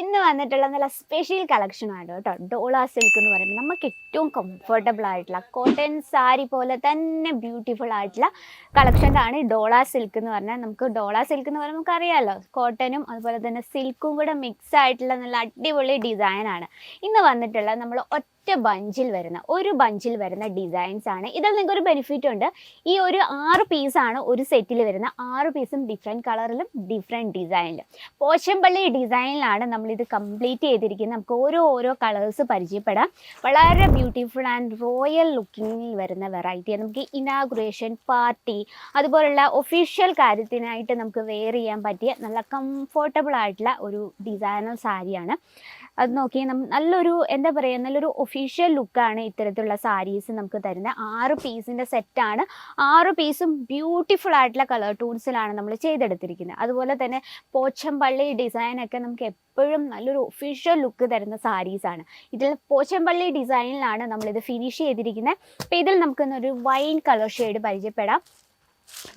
ഇന്ന് വന്നിട്ടുള്ള നല്ല സ്പെഷ്യൽ കളക്ഷനാണ് കേട്ടോ. ഡോള സിൽക്ക് എന്ന് പറയുമ്പോൾ നമുക്ക് ഏറ്റവും കംഫർട്ടബിൾ ആയിട്ടുള്ള കോട്ടൺ സാരി പോലെ തന്നെ ബ്യൂട്ടിഫുൾ ആയിട്ടുള്ള കളക്ഷനാണ് ഡോള സിൽക്ക് എന്ന് പറഞ്ഞാൽ. നമുക്ക് ഡോള സിൽക്ക് എന്ന് പറയുമ്പോൾ നമുക്ക് അറിയാമല്ലോ, കോട്ടനും അതുപോലെ തന്നെ സിൽക്കും കൂടെ മിക്സ് ആയിട്ടുള്ള നല്ല അടിപൊളി ഡിസൈനാണ് ഇന്ന് വന്നിട്ടുള്ള. നമ്മൾ ഒരു ബഞ്ചിൽ വരുന്ന ഡിസൈൻസ് ആണ്. ഇതിൽ നിങ്ങൾക്ക് ഒരു ബെനിഫിറ്റ് ഉണ്ട്. ഈ ഒരു 6 പീസാണ് ഒരു സെറ്റിൽ വരുന്ന. 6 പീസും ഡിഫറെൻറ്റ് കളറിലും ഡിഫറെൻറ്റ് ഡിസൈനിലും പോച്ചമ്പള്ളി ഡിസൈനിലാണ് നമ്മളിത് കംപ്ലീറ്റ് ചെയ്തിരിക്കുന്നത്. നമുക്ക് ഓരോ കളേഴ്സ് പരിചയപ്പെടാം. വളരെ ബ്യൂട്ടിഫുൾ ആൻഡ് റോയൽ ലുക്കിങ്ങിൽ വരുന്ന വെറൈറ്റി. നമുക്ക് ഇനാഗുറേഷൻ, പാർട്ടി, അതുപോലുള്ള ഒഫീഷ്യൽ കാര്യത്തിനായിട്ട് നമുക്ക് വെയർ ചെയ്യാൻ പറ്റിയ നല്ല കംഫർട്ടബിൾ ആയിട്ടുള്ള ഒരു ഡിസൈനർ സാരിയാണ്. അത് നോക്കി നല്ലൊരു എന്താ പറയുക, നല്ലൊരു ഒഫീഷ്യൽ ലുക്കാണ് ഇത്തരത്തിലുള്ള സാരീസ് നമുക്ക് തരുന്നത്. 6 പീസിൻ്റെ സെറ്റാണ്. 6 പീസും ബ്യൂട്ടിഫുൾ ആയിട്ടുള്ള കളർ ടൂൺസിലാണ് നമ്മൾ ചെയ്തെടുത്തിരിക്കുന്നത്. അതുപോലെ തന്നെ പോച്ചമ്പള്ളി ഡിസൈനൊക്കെ നമുക്ക് എപ്പോഴും നല്ലൊരു ഒഫീഷ്യൽ ലുക്ക് തരുന്ന സാരീസാണ്. ഇതിൽ പോച്ചമ്പള്ളി ഡിസൈനിലാണ് നമ്മളിത് ഫിനിഷ് ചെയ്തിരിക്കുന്നത്. അപ്പോൾ ഇതിൽ നമുക്കൊന്നൊരു വൈൻ കളർ ഷെയ്ഡ് പരിചയപ്പെടാം.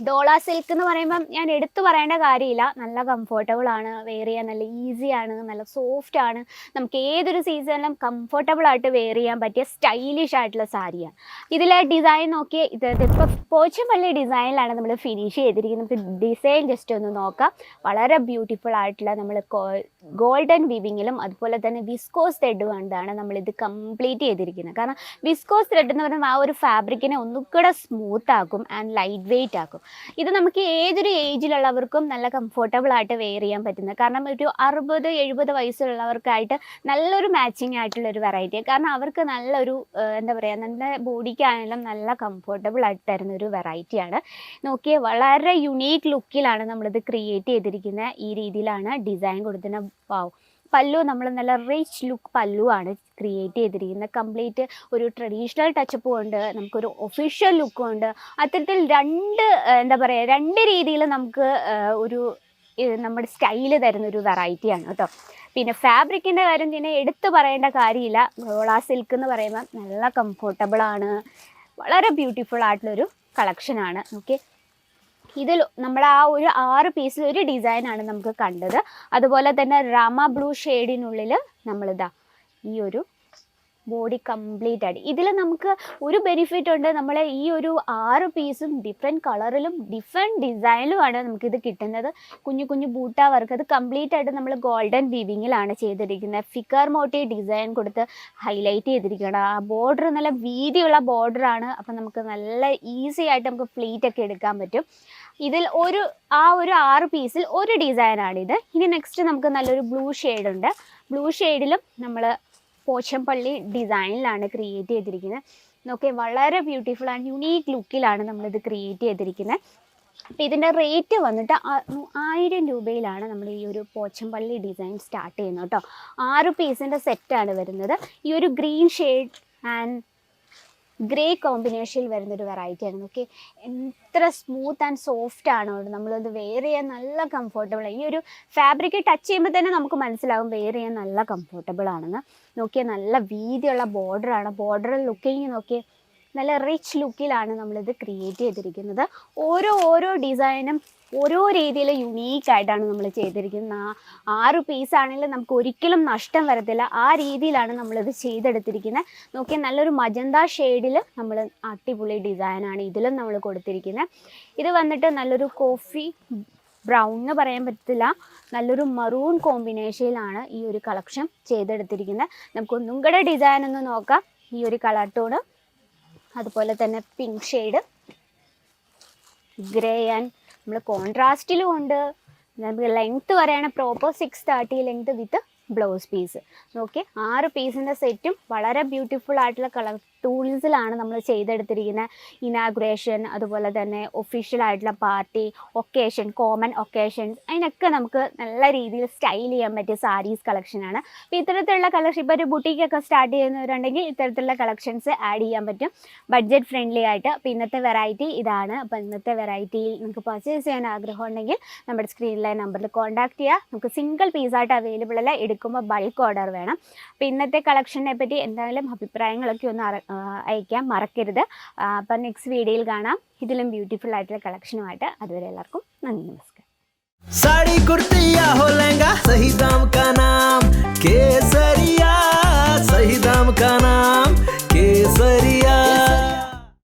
ഡോള സിൽക്ക് എന്ന് പറയുമ്പം ഞാൻ എടുത്തു പറയേണ്ട കാര്യമില്ല. നല്ല കംഫർട്ടബിൾ ആണ്, വെയർ ചെയ്യാൻ നല്ല ഈസിയാണ്, നല്ല സോഫ്റ്റ് ആണ്. നമുക്ക് ഏതൊരു സീസണിലും കംഫർട്ടബിൾ ആയിട്ട് വെയർ ചെയ്യാൻ പറ്റിയ സ്റ്റൈലിഷ് ആയിട്ടുള്ള സാരിയാണ്. ഇതിലെ ഡിസൈൻ നോക്കി, ഇപ്പോൾ പോച്ചമ്പള്ളി ഡിസൈനിലാണ് നമ്മൾ ഫിനിഷ് ചെയ്തിരിക്കുന്നത്. നമുക്ക് ഡിസൈൻ ജസ്റ്റ് ഒന്ന് നോക്കാം. വളരെ ബ്യൂട്ടിഫുൾ ആയിട്ടുള്ള നമ്മൾ ഗോൾഡൻ വിവിങ്ങിലും അതുപോലെ തന്നെ വിസ്കോസ് ത്രെഡ് കൊണ്ടാണ് നമ്മളിത് കംപ്ലീറ്റ് ചെയ്തിരിക്കുന്നത്. കാരണം വിസ്കോസ് ത്രെഡ് എന്ന് പറയുമ്പോൾ ആ ഒരു ഫാബ്രിക്കിനെ ഒന്നുകൂടെ സ്മൂത്ത് ആക്കും ആൻഡ് ലൈറ്റ് വെയിറ്റ് ആക്കും. ഇത് നമുക്ക് ഏതൊരു ഏജിലുള്ളവർക്കും നല്ല കംഫർട്ടബിൾ ആയിട്ട് വെയർ ചെയ്യാൻ പറ്റുന്നത്. കാരണം ഒരു 60-70 വയസ്സുള്ളവർക്കായിട്ട് നല്ലൊരു മാച്ചിങ് ആയിട്ടുള്ള ഒരു വെറൈറ്റി. കാരണം അവർക്ക് നല്ലൊരു എന്താ പറയുക, നല്ല ബോഡിക്കാണെങ്കിലും നല്ല കംഫർട്ടബിൾ ആയിട്ട് തരുന്ന ഒരു വെറൈറ്റിയാണ്. നോക്കിയേ, വളരെ യുണീക്ക് ലുക്കിലാണ് നമ്മളിത് ക്രിയേറ്റ് ചെയ്തിരിക്കുന്നത്. ഈ രീതിയിലാണ് ഡിസൈൻ കൊടുത്തിരുന്നത്. വാവ്. പല്ലു നമ്മൾ നല്ല റിച്ച് ലുക്ക് പല്ലു ആണ് ക്രിയേറ്റ് ചെയ്തിരിക്കുന്നത്. കംപ്ലീറ്റ് ഒരു ട്രഡീഷണൽ ടച്ചപ്പും ഉണ്ട്, നമുക്കൊരു ഒഫീഷ്യൽ ലുക്കും ഉണ്ട്. അത്തരത്തിൽ രണ്ട് രീതിയിൽ നമുക്ക് ഒരു നമ്മുടെ സ്റ്റൈല് തരുന്നൊരു വെറൈറ്റിയാണ് കേട്ടോ. പിന്നെ ഫാബ്രിക്കിൻ്റെ കാര്യം പിന്നെ എടുത്തു പറയേണ്ട കാര്യമില്ല. ഡോള സിൽക്ക് എന്ന് പറയുമ്പോൾ നല്ല കംഫർട്ടബിൾ ആണ്, വളരെ ബ്യൂട്ടിഫുൾ ആയിട്ടുള്ളൊരു കളക്ഷനാണ്. ഓക്കെ, ഇതിൽ നമ്മൾ ആ ഒരു 6 പീസിൽ ഒരു ഡിസൈനാണ് നമുക്ക് കണ്ടത്. അതുപോലെ തന്നെ രാമ ബ്ലൂ ഷെയ്ഡിനുള്ളിൽ നമ്മളിതാ ഈ ഒരു ബോഡി കംപ്ലീറ്റ് ആയിട്ട് ഇതിൽ നമുക്ക് ഒരു ബെനിഫിറ്റ് ഉണ്ട്. നമ്മൾ ഈ ഒരു 6 പീസും ഡിഫറെൻറ്റ് കളറിലും ഡിഫറെൻറ്റ് ഡിസൈനിലുമാണ് നമുക്കിത് കിട്ടുന്നത്. കുഞ്ഞു ബൂട്ട വർക്ക്, അത് കംപ്ലീറ്റ് ആയിട്ട് നമ്മൾ ഗോൾഡൻ വീവിങ്ങിലാണ് ചെയ്തിരിക്കുന്നത്. ഫിക്കർ മോട്ടി ഡിസൈൻ കൊടുത്ത് ഹൈലൈറ്റ് ചെയ്തിരിക്കണം. ആ ബോർഡർ നല്ല വീതിയുള്ള ബോർഡറാണ്. അപ്പം നമുക്ക് നല്ല ഈസി ആയിട്ട് നമുക്ക് ഫ്ലീറ്റ് ഒക്കെ എടുക്കാൻ പറ്റും. ഇതിൽ ഒരു 6 പീസിൽ ഒരു ഡിസൈനാണിത്. ഇനി നെക്സ്റ്റ് നമുക്ക് നല്ലൊരു ബ്ലൂ ഷെയ്ഡുണ്ട്. ബ്ലൂ ഷെയ്ഡിലും നമ്മൾ പോച്ചമ്പള്ളി ഡിസൈനിലാണ് ക്രിയേറ്റ് ചെയ്തിരിക്കുന്നത്. നോക്കിയാൽ വളരെ ബ്യൂട്ടിഫുൾ ആൻഡ് യുണീക്ക് ലുക്കിലാണ് നമ്മളിത് ക്രിയേറ്റ് ചെയ്തിരിക്കുന്നത്. അപ്പോൾ ഇതിൻ്റെ റേറ്റ് വന്നിട്ട് 1000 രൂപയിലാണ് നമ്മൾ ഈ ഒരു പോച്ചമ്പള്ളി ഡിസൈൻ സ്റ്റാർട്ട് ചെയ്യുന്നത് കേട്ടോ. 6 പീസിൻ്റെ സെറ്റാണ് വരുന്നത്. ഈ ഒരു ഗ്രീൻ ഷെയ്ഡ് ആൻഡ് ഗ്രേ കോമ്പിനേഷനിൽ വരുന്നൊരു വെറൈറ്റിയാണ്. നോക്കി എത്ര സ്മൂത്ത് ആൻഡ് സോഫ്റ്റ് ആണ്. നമ്മളത് വെയർ ചെയ്യാൻ നല്ല കംഫർട്ടബിൾ. ഈ ഒരു ഫാബ്രിക് ടച്ച് ചെയ്യുമ്പോൾ തന്നെ നമുക്ക് മനസ്സിലാവും വെയർ ചെയ്യാൻ നല്ല കംഫർട്ടബിൾ ആണെന്ന്. നോക്കിയാൽ നല്ല വീതിയുള്ള ബോർഡറാണ്. ബോർഡർ ലുക്കിങ് നോക്കിയാൽ നല്ല റിച്ച് ലുക്കിലാണ് നമ്മളിത് ക്രിയേറ്റ് ചെയ്തിരിക്കുന്നത്. ഓരോ ഡിസൈനും ഓരോ രീതിയിൽ യുണീക്കായിട്ടാണ് നമ്മൾ ചെയ്തിരിക്കുന്നത്. 6 പീസാണെങ്കിലും നമുക്ക് ഒരിക്കലും നഷ്ടം വരത്തില്ല. ആ രീതിയിലാണ് നമ്മളിത് ചെയ്തെടുത്തിരിക്കുന്നത്. നോക്കിയാൽ നല്ലൊരു മജന്ത ഷെയ്ഡിൽ നമ്മൾ അടിപൊളി ഡിസൈനാണ് ഇതിലും നമ്മൾ കൊടുത്തിരിക്കുന്നത്. ഇത് വന്നിട്ട് നല്ലൊരു കോഫി ബ്രൗൺ എന്ന് പറയാൻ പറ്റത്തില്ല, നല്ലൊരു മറൂൺ കോമ്പിനേഷനിലാണ് ഈ ഒരു കളക്ഷൻ ചെയ്തെടുത്തിരിക്കുന്നത്. നമുക്ക് ഒന്നും കൂടെ ഡിസൈൻ ഒന്ന് നോക്കാം. ഈ ഒരു കളർ ടോണ്, അതുപോലെ തന്നെ പിങ്ക് ഷെയ്ഡ്, ഗ്രേ ആൻഡ് നമ്മൾ കോൺട്രാസ്റ്റിലും ഉണ്ട്. നമുക്ക് ലെങ്ത്ത് പറയുകയാണെങ്കിൽ proper 630 length with blouse piece. നോക്കി 6 പീസിൻ്റെ സെറ്റും വളരെ ബ്യൂട്ടിഫുൾ ആയിട്ടുള്ള കളർ ടൂൾസിലാണ് നമ്മൾ ചെയ്തെടുത്തിരിക്കുന്നത്. ഇനാഗുറേഷൻ, അതുപോലെ തന്നെ ഒഫീഷ്യൽ ആയിട്ടുള്ള പാർട്ടി, ഒക്കേഷൻ, കോമൺ ഒക്കേഷൻസ്, അതിനൊക്കെ നമുക്ക് നല്ല രീതിയിൽ സ്റ്റൈൽ ചെയ്യാൻ പറ്റിയ സാരീസ് കളക്ഷനാണ്. അപ്പോൾ ഇത്തരത്തിലുള്ള കളക്ഷൻ, ഇപ്പോൾ ഒരു ബുട്ടീക്കൊക്കെ സ്റ്റാർട്ട് ചെയ്യുന്നവരുണ്ടെങ്കിൽ ഇത്തരത്തിലുള്ള കളക്ഷൻസ് ആഡ് ചെയ്യാൻ പറ്റും ബഡ്ജറ്റ് ഫ്രണ്ട്ലി ആയിട്ട്. അപ്പോൾ ഇന്നത്തെ വെറൈറ്റി ഇതാണ്. അപ്പോൾ ഇന്നത്തെ വെറൈറ്റിയിൽ നിങ്ങൾക്ക് പർച്ചേസ് ചെയ്യാൻ ആഗ്രഹം ഉണ്ടെങ്കിൽ നമ്മുടെ സ്ക്രീനിലെ നമ്പറിൽ കോൺടാക്ട് ചെയ്യുക. നമുക്ക് സിംഗിൾ പീസായിട്ട് അവൈലബിൾ അല്ല, എടുക്കുമ്പോൾ ബൾക്ക് ഓർഡർ വേണം. അപ്പോൾ ഇന്നത്തെ കളക്ഷനെ പറ്റി എന്തായാലും അഭിപ്രായങ്ങളൊക്കെ ഒന്ന് അയക്കാൻ മറക്കരുത്. അപ്പം നെക്സ്റ്റ് വീഡിയോയിൽ കാണാം ഇതിലും ബ്യൂട്ടിഫുൾ ആയിട്ടുള്ള കളക്ഷനുമായിട്ട്. അതുവരെ എല്ലാവർക്കും നന്ദി, നമസ്കാരം. साड़ी कुर्ती या हो लहंगा, सही दाम का नाम കാണാം